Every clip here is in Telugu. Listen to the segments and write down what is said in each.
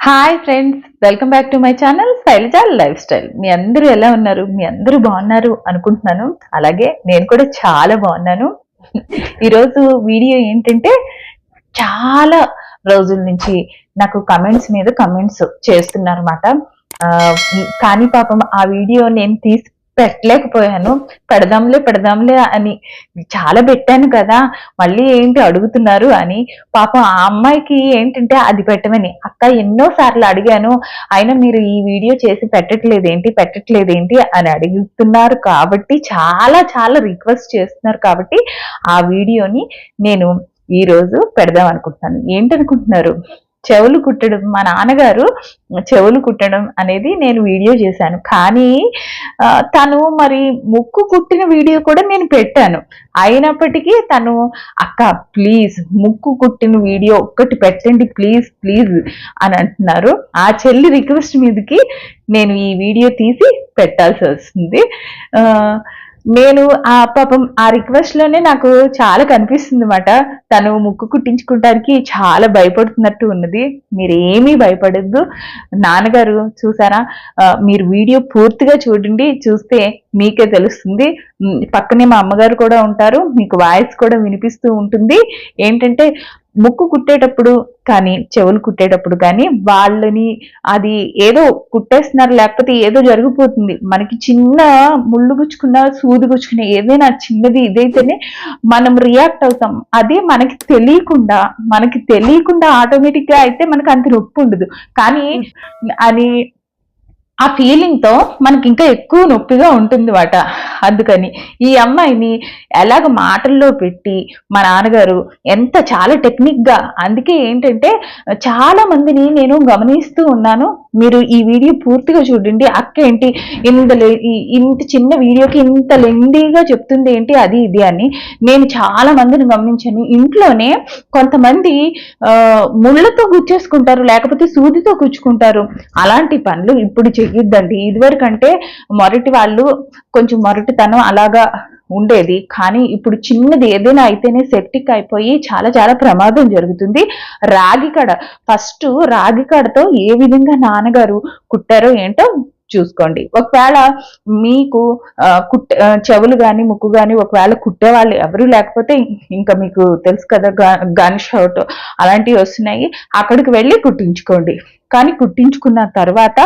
Hi friends, welcome back to my channel Shailaja life style. మీ అందరూ ఎలా ఉన్నారు? మీ అందరూ బాగున్నారు అనుకుంటున్నాను. అలాగే నేను కూడా చాలా బాగున్నాను. ఈరోజు వీడియో ఏంటంటే, చాలా రోజుల నుంచి నాకు కమెంట్స్ మీద కమెంట్స్ చేస్తున్నారన్నమాట. కానీ పాపం ఆ వీడియో నేను పెట్టలేకపోయాను. పెడదాంలే అని చాలా పెట్టాను కదా, మళ్ళీ ఏంటి అడుగుతున్నారు అని. పాపం ఆ అమ్మాయికి ఏంటంటే అది పెట్టమని అక్క ఎన్నో సార్లు అడిగాను, అయినా మీరు ఈ వీడియో చేసి పెట్టట్లేదేంటి అని అడుగుతున్నారు. కాబట్టి చాలా చాలా రిక్వెస్ట్ చేస్తున్నారు. కాబట్టి ఆ వీడియోని నేను ఈ రోజు పెడదాం అనుకుంటున్నాను. ఏంటనుకుంటున్నారు? చెవులు కుట్టడం, మా నాన్నగారు చెవులు కుట్టడం అనేది నేను వీడియో చేశాను. కానీ తను మరి ముక్కు కుట్టిన వీడియో కూడా నేను పెట్టాను. అయినప్పటికీ తను అక్క ప్లీజ్ ముక్కు కుట్టిన వీడియో ఒక్కటి పెట్టండి ప్లీజ్ అని అంటున్నారు. ఆ చెల్లి రిక్వెస్ట్ మీదకి నేను ఈ వీడియో తీసి పెట్టాల్సి వస్తుంది. నేను ఆ పాపం ఆ రిక్వెస్ట్ లోనే నాకు చాలా కనిపిస్తుంది అన్నమాట. తను ముక్కు కుట్టించుకోవడానికి చాలా భయపడుతున్నట్టు ఉన్నది. మీరేమీ భయపడద్దు. నాన్నగారు చూసారా, మీరు వీడియో పూర్తిగా చూడండి, చూస్తే మీకే తెలుస్తుంది. పక్కనే మా అమ్మగారు కూడా ఉంటారు, మీకు వాయిస్ కూడా వినిపిస్తూ ఉంటుంది. ఏంటంటే ముక్కు కుట్టేటప్పుడు కానీ చెవులు కుట్టేటప్పుడు కానీ వాళ్ళని అది ఏదో కుట్టేస్తున్నారు, లేకపోతే ఏదో జరిగిపోతుంది. మనకి చిన్న ముళ్ళు గుచ్చుకున్న సూది గుచ్చుకున్న ఏదైనా చిన్నది ఇదైతేనే మనం రియాక్ట్ అవుతాం. అదే మనకి తెలియకుండా ఆటోమేటిక్ గా అయితే మనకు అంత నొప్పి ఉండదు. కానీ అని ఆ ఫీలింగ్ తో మనకి ఇంకా ఎక్కువ నొప్పిగా ఉంటుంది వాట. అందుకని ఈ అమ్మాయిని ఎలాగ మాటల్లో పెట్టి మా నాన్నగారు చాలా టెక్నిక్ గా, అందుకే ఏంటంటే చాలా మందిని నేను గమనిస్తూ ఉన్నాను. మీరు ఈ వీడియో పూర్తిగా చూడండి. అక్క ఏంటి ఇంత చిన్న వీడియోకి ఇంత లెండీగా చెప్తుంది ఏంటి అది ఇది అని. నేను చాలా మందిని గమనించాను. ఇంట్లోనే కొంతమంది ముళ్ళతో గుచ్చేసుకుంటారు, లేకపోతే సూదితో గుచ్చుకుంటారు. అలాంటి పనులు ఇప్పుడు చెయ్యొద్దండి. ఇదివరకంటే మొరటి వాళ్ళు కొంచెం మొరటితనం అలాగా ఉండేది. కానీ ఇప్పుడు చిన్నది ఏదైనా అయితేనే సెప్టిక్ అయిపోయి చాలా చాలా ప్రమాదం జరుగుతుంది. ఫస్ట్ రాగి కడతో ఏ విధంగా నాన్నగారు కుట్టారో ఏంటో చూసుకోండి. ఒకవేళ మీకు చెవులు కానీ ముక్కు కానీ ఒకవేళ కుట్టేవాళ్ళు ఎవరు లేకపోతే ఇంకా మీకు తెలుసు కదా, గన్ షాట్ అలాంటివి వస్తున్నాయి, అక్కడికి వెళ్ళి కుట్టించుకోండి. కానీ కుట్టించుకున్న తర్వాత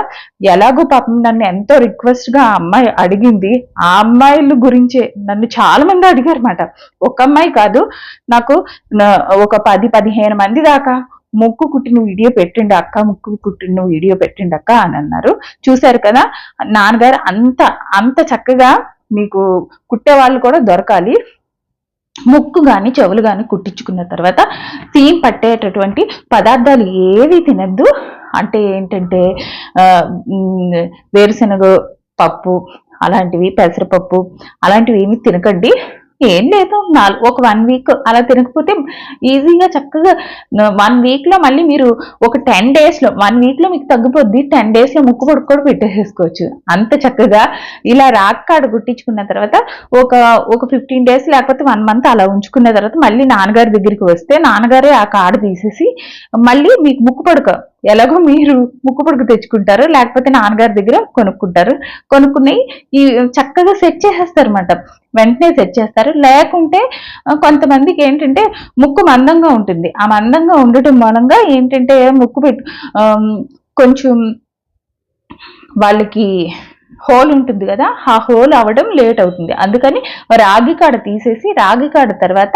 ఎలాగో పాపం నన్ను ఎంతో రిక్వెస్ట్ గా ఆ అమ్మాయి అడిగింది. ఆ అమ్మాయిల గురించే నన్ను చాలా మంది అడిగారు అన్నమాట. ఒక అమ్మాయి కాదు, నాకు ఒక 10-15 మంది దాకా ముక్కు కుట్టిన వీడియో పెట్టండి అక్క, ముక్కు కుట్టిన వీడియో పెట్టండి అక్క అని అన్నారు. చూశారు కదా, నాన్నగారు అంత చక్కగా మీకు కుట్టే వాళ్ళు కూడా దొరకాలి. ముక్కు గాని చెవులు గాని కుట్టించుకున్న తర్వాత తీన్ పట్టేటటువంటి పదార్థాలు ఏవి తినద్దు. అంటే ఏంటంటే వేరుశనగ పప్పు అలాంటివి, పెసరపప్పు అలాంటివి ఏమి తినకండి. ఏం లేదు, ఒక 1 వీక్ అలా తినకపోతే ఈజీగా చక్కగా 1 వీక్ లో మళ్ళీ మీరు ఒక 10 days లో 1 వీక్ లో మీకు తగ్గిపోద్ది. 10 days లో ముక్కు పొడుకు కూడా పెట్టేసేసుకోవచ్చు. అంత చక్కగా ఇలా రాక్కాడ గుట్టించుకున్న తర్వాత ఒక 15 days లేకపోతే 1 month అలా ఉంచుకున్న తర్వాత మళ్ళీ నాన్నగారి దగ్గరికి వస్తే నాన్నగారే ఆ కాడ తీసేసి మళ్ళీ మీకు ముక్కు పొడక ఎలాగో మీరు ముక్కు పొడుకు తెచ్చుకుంటారు, లేకపోతే నాన్నగారి దగ్గర కొనుక్కుని ఈ చక్కగా సెట్ చేసేస్తారు అన్నమాట. వెంటనే సెట్ చేస్తారు. లేకుంటే కొంతమందికి ఏంటంటే ముక్కు మందంగా ఉంటుంది. ఆ మందంగా ఉండటం మూలంగా ఏంటంటే కొంచెం వాళ్ళకి హోల్ ఉంటుంది కదా, ఆ హోల్ అవ్వడం లేట్ అవుతుంది. అందుకని రాగి కాడ తీసేసి రాగి కాడ తర్వాత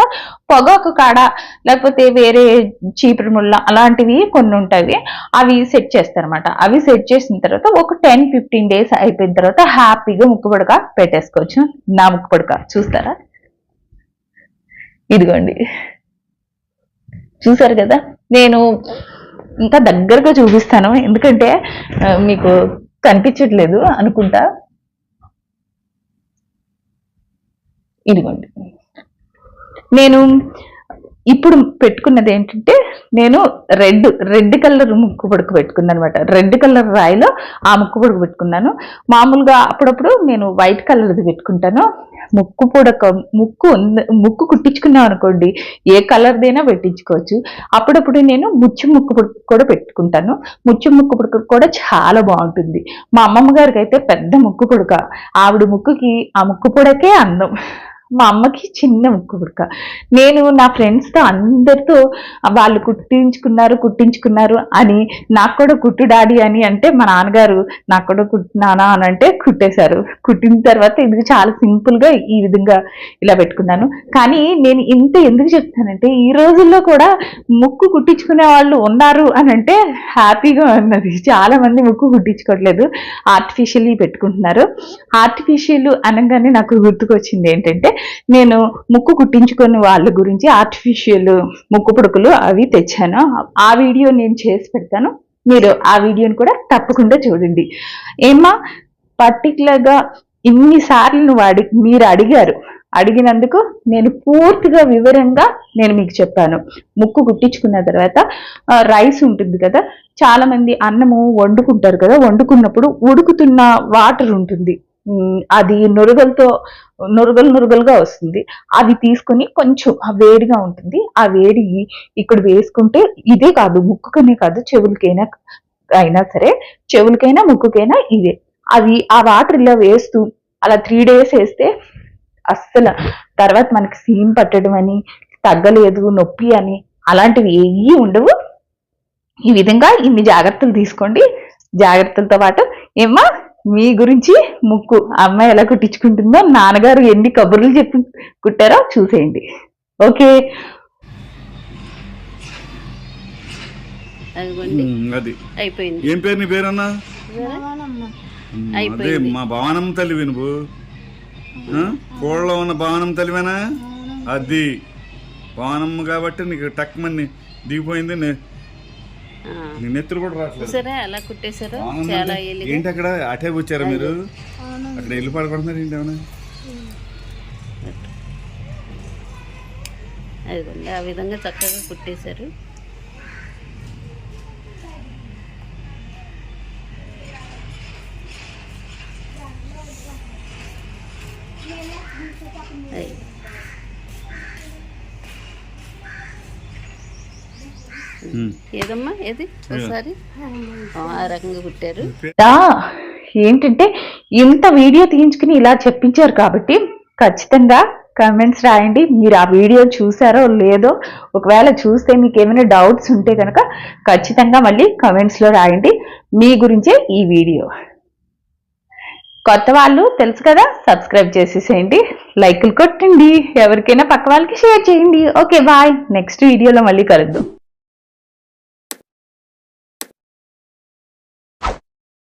పొగాకు కాడ లేకపోతే వేరే చీపురు ముళ్ళ అలాంటివి కొన్ని ఉంటాయి, అవి సెట్ చేస్తారన్నమాట. అవి సెట్ చేసిన తర్వాత ఒక 10-15 days అయిపోయిన తర్వాత హ్యాపీగా ముక్కు పుడక పెట్టేసుకోవచ్చు. నా ముక్కు పుడక చూస్తారా, ఇదిగోండి. చూసారు కదా, నేను ఇంకా దగ్గరగా చూపిస్తాను ఎందుకంటే మీకు కనిపించట్లేదు అనుకుంటా. ఇదిగోండి, నేను ఇప్పుడు పెట్టుకున్నది ఏంటంటే నేను రెడ్ కలర్ ముక్కు పుడక పెట్టుకున్నాను అనమాట. రెడ్ కలర్ రాయిలో ఆ ముక్కు పుడక పెట్టుకున్నాను. మామూలుగా అప్పుడప్పుడు నేను వైట్ కలర్ది పెట్టుకుంటాను. ముక్కు కుట్టించుకున్నాం అనుకోండి, ఏ కలర్దైనా పెట్టించుకోవచ్చు. అప్పుడప్పుడు నేను ముక్కు పుడక కూడా పెట్టుకుంటాను. ముక్కు పుడక కూడా చాలా బాగుంటుంది. మా అమ్మమ్మ గారికి అయితే పెద్ద ముక్కు పుడక, ఆవిడ ముక్కుకి ఆ ముక్కు పుడకే అందం. మా అమ్మకి చిన్న ముక్కు పుడక. నేను నా ఫ్రెండ్స్తో అందరితో వాళ్ళు కుట్టించుకున్నారు అని నాకు కూడా కుట్టు డాడీ అని అంటే మా నాన్నగారు నాకు కూడా కుట్టినానా అని అంటే కుట్టేశారు. కుట్టిన తర్వాత ఇది చాలా సింపుల్గా ఈ విధంగా ఇలా పెట్టుకున్నాను. కానీ నేను ఇంత ఎందుకు చెప్తానంటే ఈ రోజుల్లో కూడా ముక్కు కుట్టించుకునే వాళ్ళు ఉన్నారు అని అంటే హ్యాపీగా ఉన్నది. చాలా మంది ముక్కు కుట్టించుకోవట్లేదు, ఆర్టిఫిషియల్లీ పెట్టుకుంటున్నారు. ఆర్టిఫిషియల్ అనగానే నాకు గుర్తుకొచ్చింది ఏంటంటే, నేను ముక్కు కుట్టించుకునే వాళ్ళ గురించి ఆర్టిఫిషియల్ ముక్కు పుడకలు అవి తెచ్చాను. ఆ వీడియో నేను చేసి పెడతాను, మీరు ఆ వీడియోని కూడా తప్పకుండా చూడండి. ఏమ్మా పర్టికులర్గా ఇన్నిసార్లు మీరు అడిగినందుకు నేను పూర్తిగా వివరంగా నేను మీకు చెప్పాను. ముక్కు కుట్టించుకున్న తర్వాత రైస్ ఉంటుంది కదా, చాలా మంది అన్నము వండుకుంటారు కదా, వండుకున్నప్పుడు ఉడుకుతున్న వాటర్ ఉంటుంది, అది నురగలుగా వస్తుంది. అది తీసుకుని కొంచెం వేడిగా ఉంటుంది, ఆ వేడి ఇక్కడ వేసుకుంటే ఇదే కాదు ముక్కుకనే కాదు చెవులకైనా సరే, చెవులకైనా ముక్కుకైనా ఇదే. అది ఆ వాటర్ ఇలా వేస్తూ అలా 3 days వేస్తే అస్సలు తర్వాత మనకి సీమ్ పట్టడం అని, తగ్గలేదు నొప్పి అని అలాంటివి ఏవి ఉండవు. ఈ విధంగా ఇన్ని జాగ్రత్తలు తీసుకోండి. జాగ్రత్తలతో పాటు ఏమ్మా మీ గురించి ముక్కు అమ్మాయి ఎలా కుట్టించుకుంటుందో, నాన్నగారు ఎన్ని కబుర్లు చెప్పి కుట్టారో చూసేయండి. ఓకే, అది అయిపోయింది. ఏం పేరు నీ పేరన్నా? అదే మా భవానమ్మ తల్లివి నువ్వు, కోళ్ళలో ఉన్న భవానమ్మ తల్లివేనా? అది భవానమ్మ కాబట్టి నీకు టక్మని దిగిపోయింది. నెత్తులు కూడా రావట్లేదు. అలా కుట్టేశారు. ఏంటి అక్కడ అటే వచ్చారా మీరు? అక్కడ వెళ్ళి పడుకుంటున్నారు ఏంటి? ఏమన్నా అదిగోండి ఆ విధంగా చక్కగా కుట్టేశారు. ఏదమ్మా ఏది ఒకసారి ఆ రకంగా కుట్టారు. ఏంటంటే ఇంత వీడియో తీయించుకుని ఇలా చెప్పించారు కాబట్టి ఖచ్చితంగా కామెంట్స్ రాయండి. మీరు ఆ వీడియో చూసారో లేదో, ఒకవేళ చూస్తే మీకు ఏమైనా డౌట్స్ ఉంటే కనుక ఖచ్చితంగా మళ్ళీ కామెంట్స్లో రాయండి. మీ గురించే ఈ వీడియో. కొత్త వాళ్ళు తెలుసు కదా, సబ్స్క్రైబ్ చేసేసేయండి, లైకులు కొట్టండి, ఎవరికైనా పక్క వాళ్ళకి షేర్ చేయండి. ఓకే బాయ్, నెక్స్ట్ వీడియోలో మళ్ళీ కలుద్దాం.